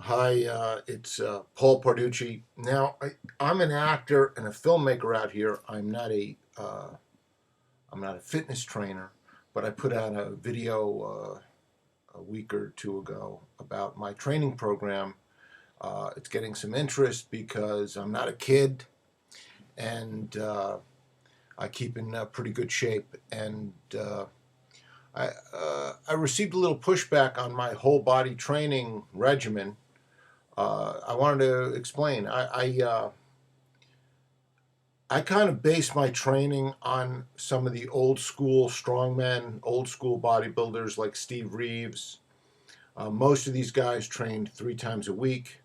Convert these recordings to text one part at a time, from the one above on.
Hi, it's Paul Parducci. Now, I'm an actor and a filmmaker out here. I'm not a fitness trainer, but I put out a video a week or two ago about my training program. It's getting some interest because I'm not a kid and I keep in pretty good shape. And I received a little pushback on my whole body training regimen. I wanted to explain. I kind of base my training on some of the old school strongmen, old school bodybuilders like Steve Reeves. Most of these guys trained 3 times a week.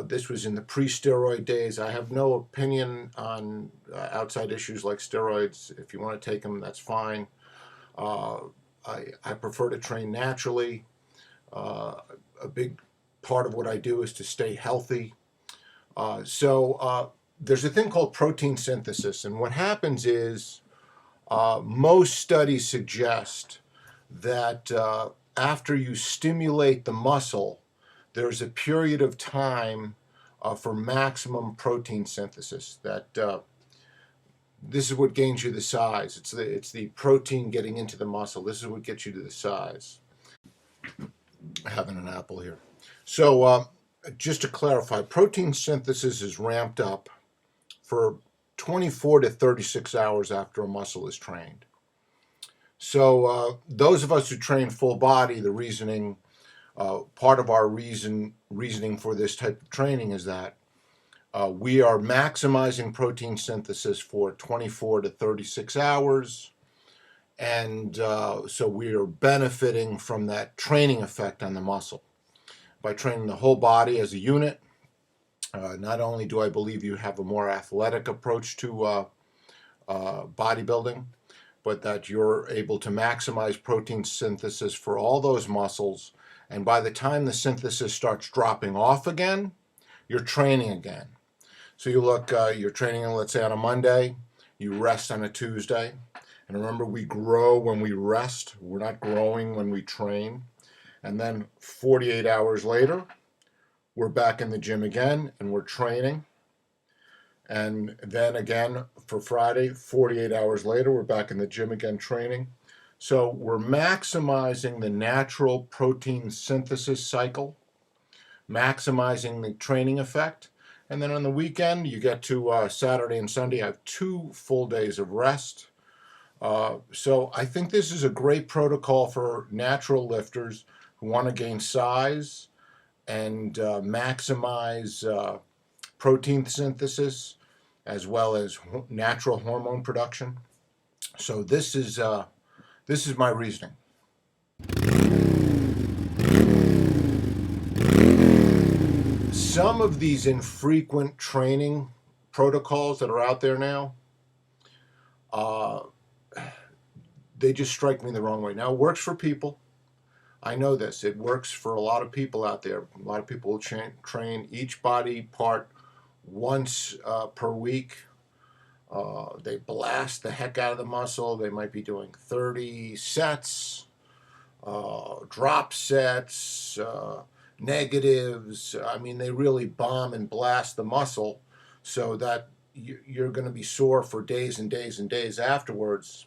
This was in the pre-steroid days. I have no opinion on outside issues like steroids. If you want to take them, that's fine. Uh, I prefer to train naturally. A big part of what I do is to stay healthy. There's a thing called protein synthesis, and what happens is most studies suggest that after you stimulate the muscle, there's a period of time for maximum protein synthesis. This is what gains you the size. It's the protein getting into the muscle. This is what gets you to the size. Having an apple here. So just to clarify, protein synthesis is ramped up for 24 to 36 hours after a muscle is trained. So those of us who train full body, the reasoning, part of our reasoning for this type of training is that we are maximizing protein synthesis for 24 to 36 hours. And so we are benefiting from that training effect on the muscle. By training the whole body as a unit, not only do I believe you have a more athletic approach to bodybuilding, but that you're able to maximize protein synthesis for all those muscles. And by the time the synthesis starts dropping off again, you're training again. So you're training, let's say, on a Monday, you rest on a Tuesday. And remember, we grow when we rest. We're not growing when we train. And then 48 hours later, we're back in the gym again and we're training. And then again for Friday, 48 hours later, we're back in the gym again training. So we're maximizing the natural protein synthesis cycle, maximizing the training effect. And then on the weekend, you get to Saturday and Sunday, you have 2 full days of rest. So I think this is a great protocol for natural lifters who want to gain size and maximize protein synthesis as well as natural hormone production. So this is my reasoning. Some of these infrequent training protocols that are out there now, they just strike me the wrong way. Now, it works for people. I know this. It works for a lot of people out there. A lot of people will train each body part once per week. They blast the heck out of the muscle. They might be doing 30 sets, drop sets, negatives. I mean, they really bomb and blast the muscle so that you're going to be sore for days and days and days afterwards.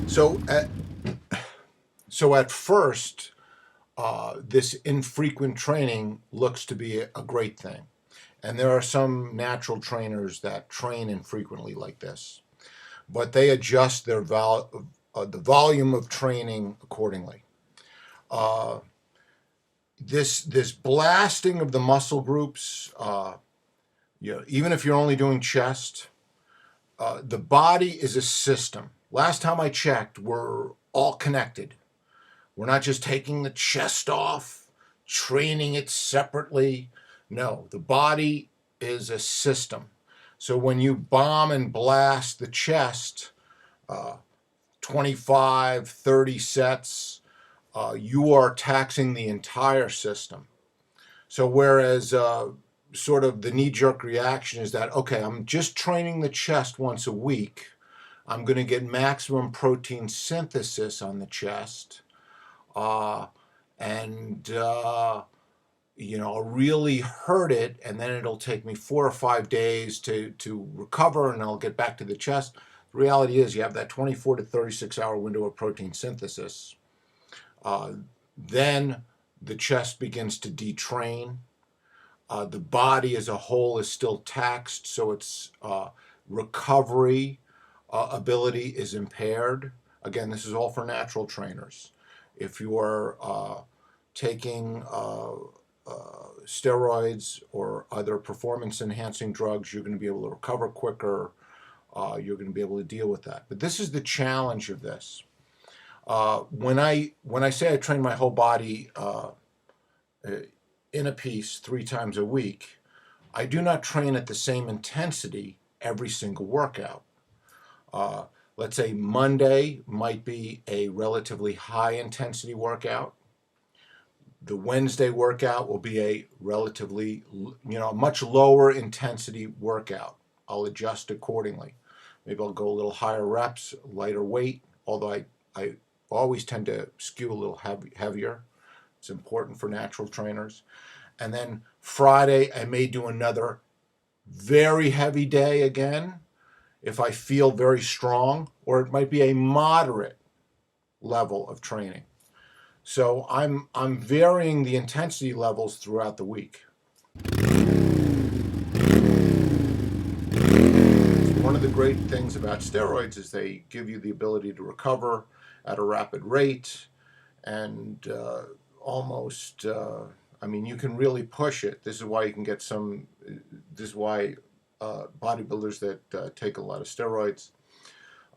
So at first, this infrequent training looks to be a great thing. And there are some natural trainers that train infrequently like this, but they adjust their the volume of training accordingly. This blasting of the muscle groups, even if you're only doing chest, the body is a system. Last time I checked, we're all connected. We're not just taking the chest off, training it separately. No, the body is a system. So when you bomb and blast the chest, 25, 30 sets, you are taxing the entire system. So whereas sort of the knee-jerk reaction is that, okay, I'm just training the chest once a week, I'm going to get maximum protein synthesis on the chest, uh, and I'll really hurt it, and then it'll take me 4 or 5 days to recover, and I'll get back to the chest. The reality is, you have that 24 to 36 hour window of protein synthesis. Then the chest begins to detrain. The body as a whole is still taxed, so its recovery ability is impaired. Again, this is all for natural trainers. If you are taking steroids or other performance enhancing drugs, you're going to be able to recover quicker. You're going to be able to deal with that. But this is the challenge of this. When I say I train my whole body in a piece 3 times a week, I do not train at the same intensity every single workout. Let's say Monday might be a relatively high intensity workout. The Wednesday workout will be a relatively, much lower intensity workout. I'll adjust accordingly. Maybe I'll go a little higher reps, lighter weight, although I always tend to skew a little heavier. It's important for natural trainers. And then Friday, I may do another very heavy day again if I feel very strong, or it might be a moderate level of training. So I'm varying the intensity levels throughout the week. One of the great things about steroids is they give you the ability to recover at a rapid rate, and you can really push it. This is why you can get this is why bodybuilders that take a lot of steroids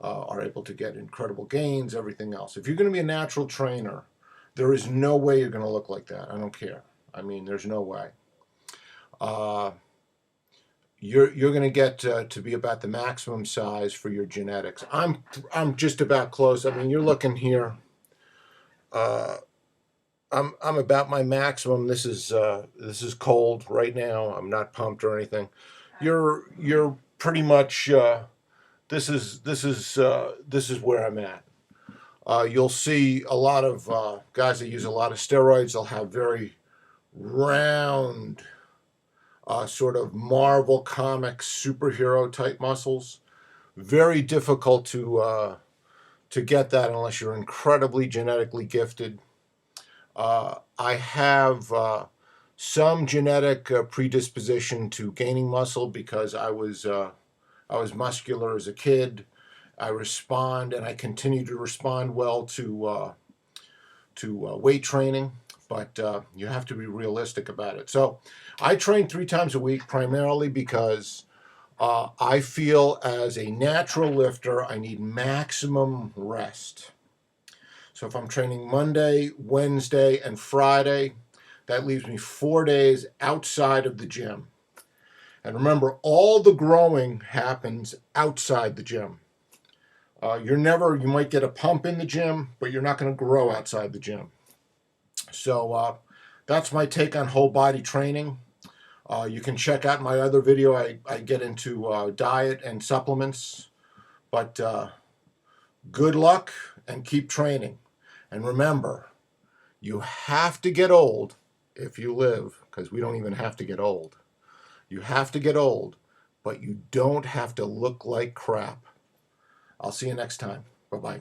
are able to get incredible gains, everything else. If you're going to be a natural trainer, there is no way you're going to look like that. I don't care. There's no way. You're going to get to be about the maximum size for your genetics. I'm just about close. You're looking here. I'm about my maximum. This is cold right now. I'm not pumped or anything. You're pretty much. This is where I'm at. You'll see a lot of guys that use a lot of steroids. They'll have very round, sort of Marvel comic superhero type muscles. Very difficult to get that unless you're incredibly genetically gifted. I have some genetic predisposition to gaining muscle because I was muscular as a kid. I respond, and I continue to respond well to weight training, but you have to be realistic about it. So I train 3 times a week primarily because I feel as a natural lifter, I need maximum rest. So if I'm training Monday, Wednesday, and Friday, that leaves me 4 days outside of the gym. And remember, all the growing happens outside the gym. You might get a pump in the gym, but you're not going to grow outside the gym. So that's my take on whole body training. You can check out my other video. I get into diet and supplements. But good luck and keep training. And remember, you have to get old if you live, because we don't even have to get old. You have to get old, but you don't have to look like crap. I'll see you next time. Bye-bye.